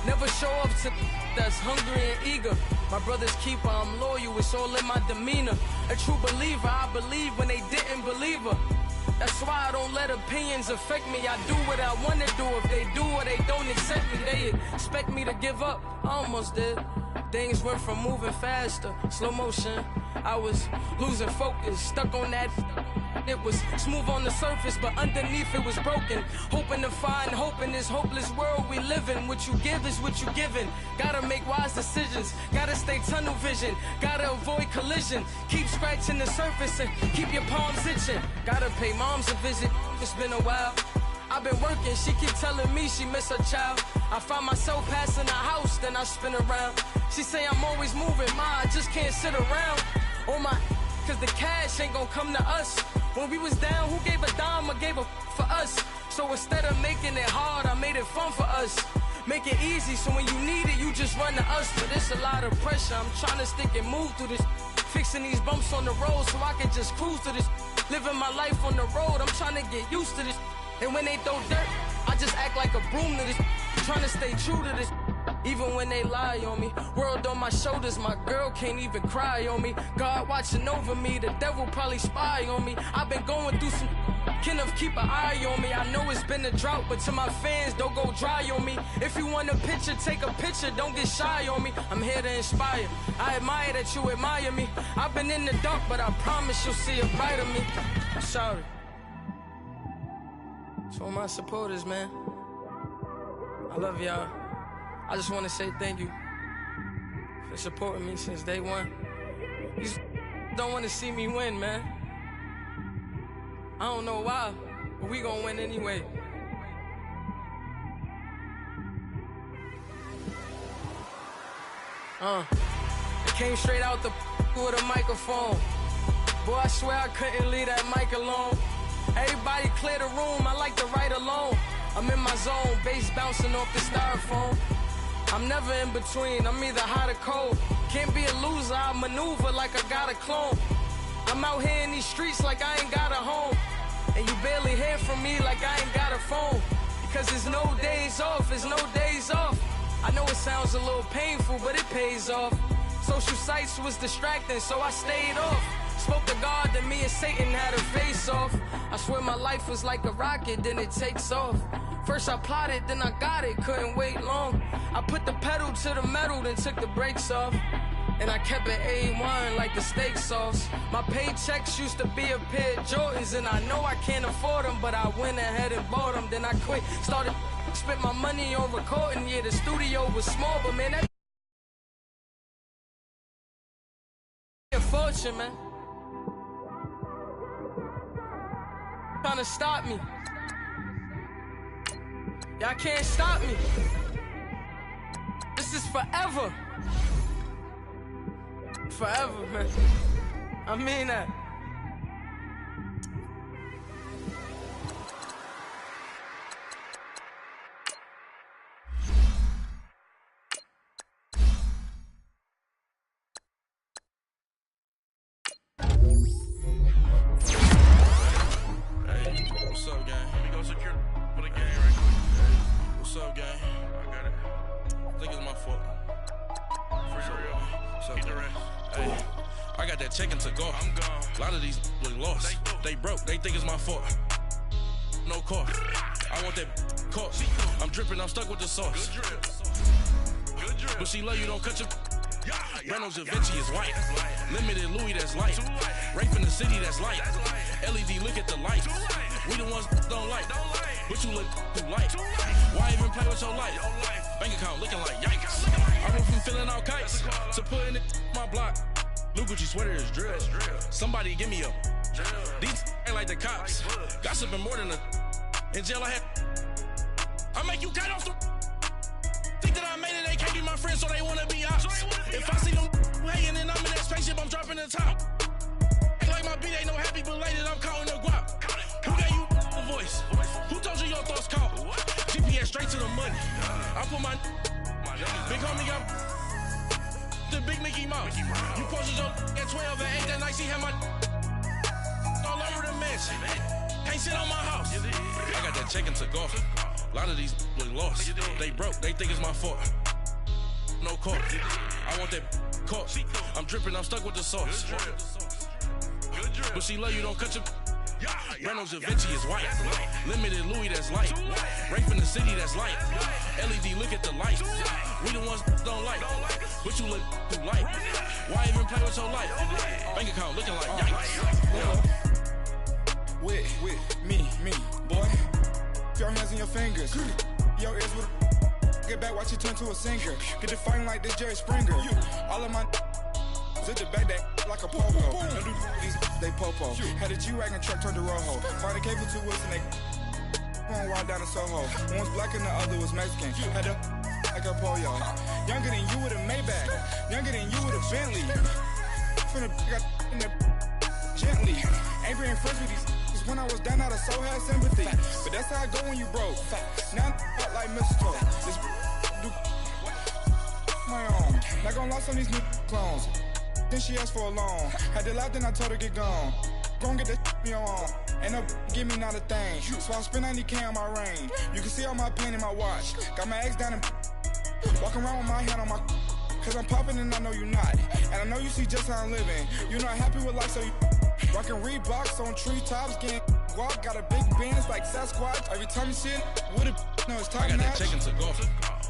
Never show up to that's hungry and eager. My brother's keeper, I'm loyal, it's all in my demeanor. A true believer, I believe when they didn't believe her. That's why I don't let opinions affect me. I do what I want to do. If they do or they don't accept me, they expect me to give up. I almost did. Things went from moving faster, slow motion. I was losing focus, stuck on that. It was smooth on the surface, but underneath it was broken. Hoping to find hope in this hopeless world we live in. What you give is what you given. Gotta make wise decisions. Gotta stay tunnel vision. Gotta avoid collision. Keep scratching the surface and keep your palms itching. Gotta pay moms a visit. It's been a while. I've been working, she keep telling me she miss her child. I find myself passing the house, then I spin around. She say I'm always moving, ma, I just can't sit around. Oh my, cause the cash ain't gon' come to us. When we was down, who gave a dime or gave a for us? So instead of making it hard, I made it fun for us. Make it easy, so when you need it, you just run to us. But it's a lot of pressure, I'm trying to stick and move through this. Fixing these bumps on the road so I can just cruise to this. Living my life on the road, I'm trying to get used to this. And when they throw dirt, I just act like a broom to this. Trying to stay true to this. Even when they lie on me. World on my shoulders, my girl can't even cry on me. God watching over me, the devil probably spy on me. I've been going through some. Kenneth, keep an eye on me. I know it's been a drought, but to my fans, don't go dry on me. If you want a picture, take a picture, don't get shy on me. I'm here to inspire. I admire that you admire me. I've been in the dark, but I promise you'll see a bright of me. I'm sorry. To all my supporters, man. I love y'all. I just want to say thank you for supporting me since day one. You just don't want to see me win, man. I don't know why, but we gonna win anyway. I came straight out the with a microphone. Boy, I swear I couldn't leave that mic alone. Everybody clear the room, I like to write alone. I'm in my zone, bass bouncing off the styrofoam. I'm never in between, I'm either hot or cold. Can't be a loser, I maneuver like I got a clone. I'm out here in these streets like I ain't got a home. And you barely hear from me like I ain't got a phone. Because there's no days off, there's no days off. I know it sounds a little painful, but it pays off. Social sites was distracting, so I stayed off. Spoke to God, then me and Satan had a face off. I swear my life was like a rocket, then it takes off. First I plotted, then I got it, couldn't wait long. I put the pedal to the metal, then took the brakes off. And I kept it A1 like the steak sauce. My paychecks used to be a pair of Jordans, and I know I can't afford them, but I went ahead and bought them. Then I quit, started spent my money on recording. Yeah, the studio was small, but man, that a fortune, man. Trying to stop me. Y'all can't stop me. This is forever. Forever, man. I mean that. Hey, what's up, gang? Let me go secure for the game right quick. What's up, gang? I got it. I think it's my fault. For real. What's up, the rest? Hey, I got that chicken to go. I'm gone. A lot of these look lost. They broke. They think it's my fault. No car. I want that car. I'm dripping. I'm stuck with the sauce. Good drip. Good drip. But she love you. Don't cut your. Reynolds Da Vinci is white. Limited Louis, that's light. Rape in the city, that's light. LED, look at the light. We the ones don't like. But you look too light. Why even play with your life? Bank account looking like yikes. I went from filling out kites to putting it my block. New Gucci sweater is drill. Somebody give me a. These ain't like the cops. Gossiping more than a. In jail I had. I make you cut off the. Think that I made it, they can't be my friends, so they wanna be ops. If I see them hating and I'm in that spaceship, I'm dropping the top. Ain't like my beat ain't no happy belated, I'm counting the guap. Who gave you the voice? Who told you your thoughts count? GPS straight to the money. I put my big homie got the big Mickey Mouse. You posted your at 12 and 8 that night, she had my all over the mansion. Can't sit on my house. I got that chicken to go. A lot of these look lost. They broke, they think it's my fault. No car. I want that car. I'm dripping, I'm stuck with the sauce. But she love you, don't cut your. Reynolds Da Vinci is white. Limited Louis, that's light. Rape in the city, that's light. LED, look at the light. We the ones don't like. But you look too light. Why even play with your life? Bank account looking like yikes. With me, boy. Your hands and your fingers. Your ears with get back, watch you turn to a singer. Get to fighting like this Jerry Springer. All of my zip the back that like a popo. These they popo. Had a G-Wagon truck turned to Rojo. Find a cable 2 wheels and they going wild down in Soho. One was black and the other was Mexican. Had a like a pollo. Younger than you with a Maybach. Younger than you with a Bentley. From the got in the gently. Ain't being friends with these. When I was down, I so had sympathy. But that's how I go when you broke. Now I'm like mistletoe. This do my own. Not gonna lie on these new clones. Then she asked for a loan. Had to laugh, then I told her get gone. Gon' get that me on. Ain't no give me not a thing. So I spend 90K on my range. You can see all my pain in my watch. Got my ex down and walking around with my hand on my. Cause I'm popping and I know you not. And I know you see just how I'm living. You're not happy with life, so you. Rockin' Reeboks on treetops, getting guap, got a big Benz like Sasquatch. Every time you see it, with it, no, it's top notch. I got that chicken to go.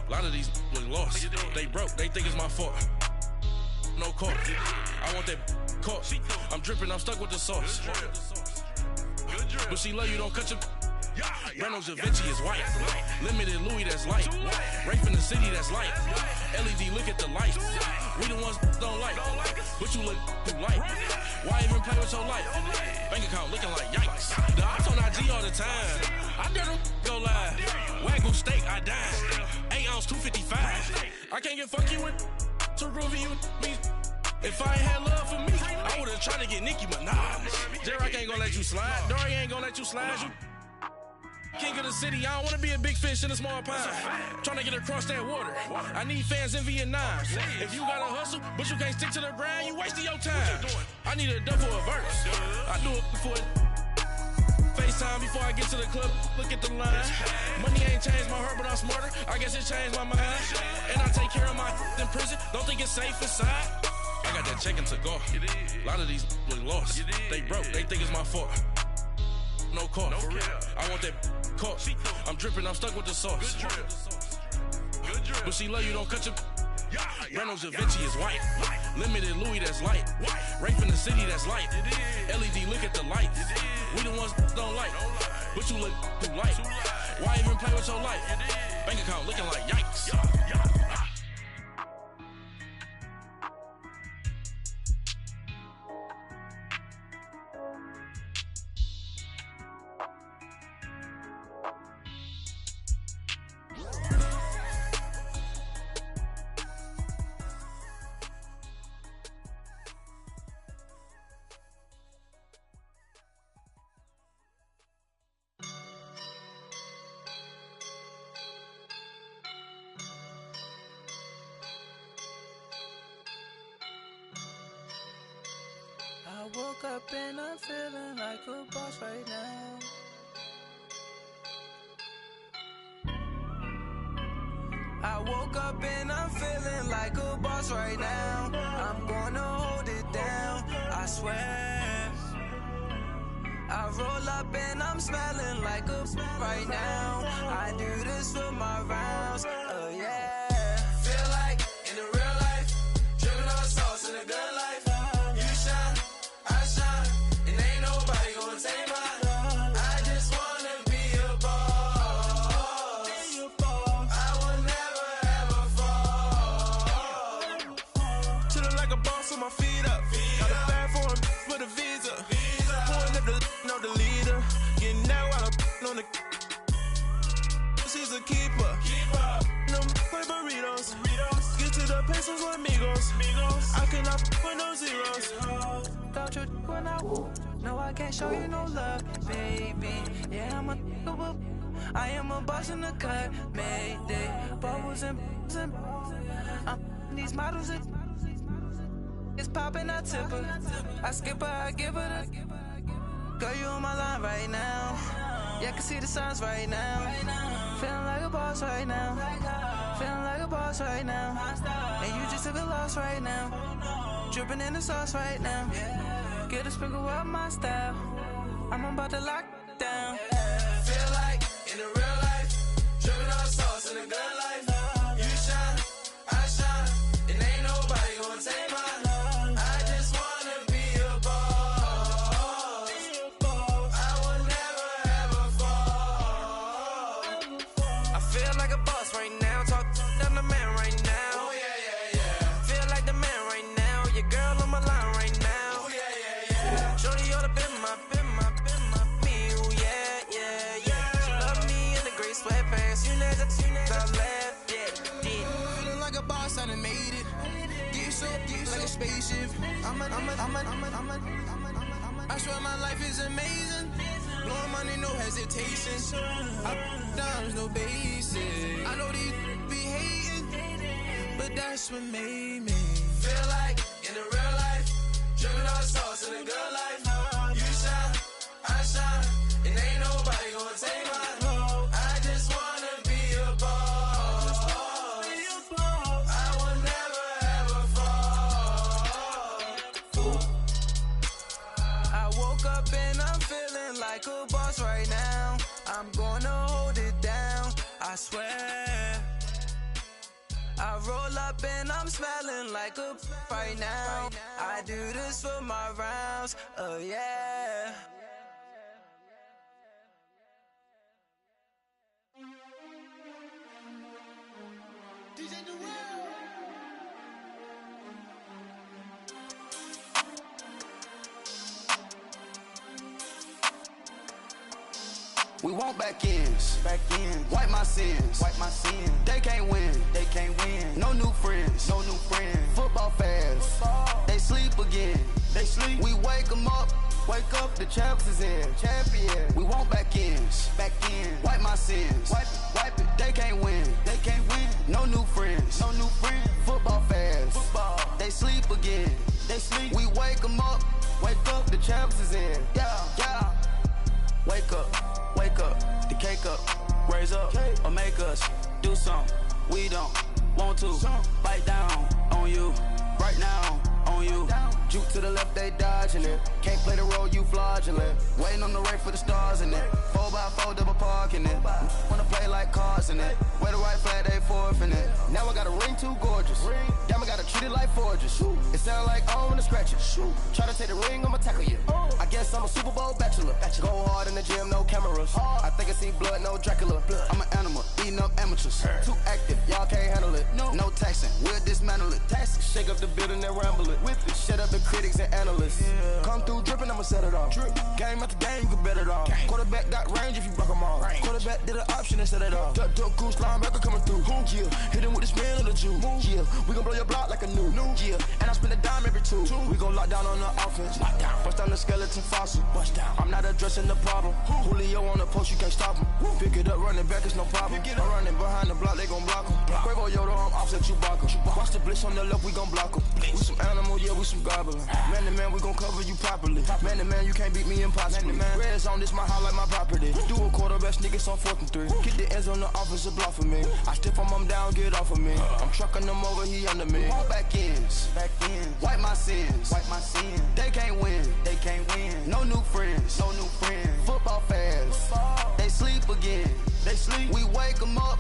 A lot of these look lost. They broke, they think it's my fault. No car. I want that car. I'm dripping, I'm stuck with the sauce. But she love you, don't cut your. Reynolds Da Vinci is white. Limited Louis, that's light. Rape in the city, that's light. LED, look at the light. We the ones don't like. But you look too light. Why even play with your life? Bank account looking like yikes. The ops on IG all the time. I dare them go live. Wagyu steak, I dine. 8 ounce, 255. I can't get fuck you with too groovy you me. If I ain't had love for me, I would've tried to get Nicki Minaj. J-Rock ain't gonna let you slide. Dory ain't gonna let you slide. You king of the city, I don't wanna be a big fish in a small pond. Trying to get across that water. I need fans in Vietnam. If you gotta hustle, but you can't stick to the grind, you wasting your time. I need a double a verse. I do it before FaceTime before I get to the club. Look at the line. Money ain't changed my heart, but I'm smarter. I guess it changed my mind. And I take care of my in prison. Don't think it's safe inside. I got that chicken to go. A lot of these look lost. They broke. They think it's my fault. No car. I want that car. I'm dripping, I'm stuck with the sauce. But she love you, don't cut your. Reynolds Da Vinci is white. Limited Louis, that's light. Rafe in the city, that's light. LED, look at the lights. We the ones don't like, but you look too light. Why even play with your life? Bank account looking like yikes. I woke up and I'm feeling like a boss right now. I woke up and I'm feeling like a boss right now. I'm gonna hold it down, I swear. I roll up and I'm smelling like a right now. I do this for my rounds, yeah. Feel like in the real life, dripping on sauce in a good life. You shine, I shine, and ain't nobody gonna take mine. I just wanna be a boss. I will never ever fall. Chillin' like a boss with my feet up. Got a bag for him with a visa. Pulling up the know the leader. Getting that while I'm on the. She's a keeper. No play burritos. Get to the pesos with amigos. I cannot with no zeros. Don't you when I no, I can't show you no love, baby. Yeah, I am a boss in the cut, Mayday. Bubbles and these models are it's popping, I tip her. I skip her, I give her the. Girl, you on my line right now. Yeah, I can see the signs right now. Feeling like a boss right now. Feeling like a boss right now. And you just took a loss right now. Dripping in the sauce right now. Get a sprinkle up my style. I'm about to lock down. Feel like in the real life, dripping on sauce in a good life. You shine, I shine, and ain't nobody gonna take mine. I just wanna be a boss. I will never ever fall. I feel like a boss right now. Talk to the man right now. Oh yeah. Feel like the man right now. Your girl on my line right now. Oh yeah. Shorty oughta been my me. Ooh, yeah. She love me in the gray sweatpants. You know that I left, yeah. Feeling like a boss, I done made it. Get so like a spaceship. I swear my life is amazing. Blowing money, no hesitation. Up, downs, no basic. I know these be hating, but that's what made me feel like in the real life, dripping on sauce in a good life. You shine, I shine, and ain't nobody gonna take mine. I just wanna be a boss. I will never ever fall. I woke up and I'm feeling like a boss right now. I'm gonna hold it down, I swear. I roll up and I'm smelling like a right now. I do this for my rounds, yeah. We want back ends. Wipe my sins. They can't win. No new friends. Football fans. They sleep again. We wake them up. Wake up, the champs is in. We want back ends. Wipe my sins. Wipe it. They can't win. No new friends. Football fans. They sleep again. We wake them up. Wake up, the champs is in. Yeah. Wake up, the cake up, raise up, or make us do something we don't want to. Bite down on you, right now on you. Juke to the left, they dodging it. Can't play the role, you fraudulent. Waiting on the race for the stars in it. 4x4 double parking it. Wanna play like cars in it. Where the right flag, they forfeiting it. Now I got a ring ring too gorgeous. Damn, I gotta treat it like forges. It sound like I don't wanna scratch it. Try to take the ring, I'ma tackle you. I guess I'm a Super Bowl bachelor. Go hard in the gym, no cameras. I think I see blood, no Dracula. I'm an animal, eating up amateurs. Too active, y'all can't handle it. No taxing, we'll dismantle it. Shake up the building and ramble it. Whip it, shut up the critics and analysts. Come through dripping, I'ma set it off. Game after game, you can bet it off. Quarterback got range if you block them off. Quarterback did an option and set it off. Duck goose linebacker coming through. Yeah, hit him with the spin of the Jew. Yeah, we gon' blow your block like a new. Yeah, and I spend a dime every two. We gon' lock down on the offense. Bust down the skeleton fossil. I'm not addressing the problem. Julio on the post, you can't stop him. Pick it up, running back, it's no problem. I'm running behind the block, they gon' block him. Quavo Yoda, I'm offset Chewbacca. Watch the blitz on the left, we gon' block him. We some animal, yeah, we some goblin. Man to man, we gon' cover you properly. Man to man, you can't beat me impossibly. Red zone, this my house like my property. Do a quarterback sneakers on 4th and 3. Get the ends on the offensive block for me. I stiff him down, get off of me. I'm trucking them over, he under me. Back ends, wipe my sins. They can't win. No new friends. Football fans. They sleep again. We wake them up.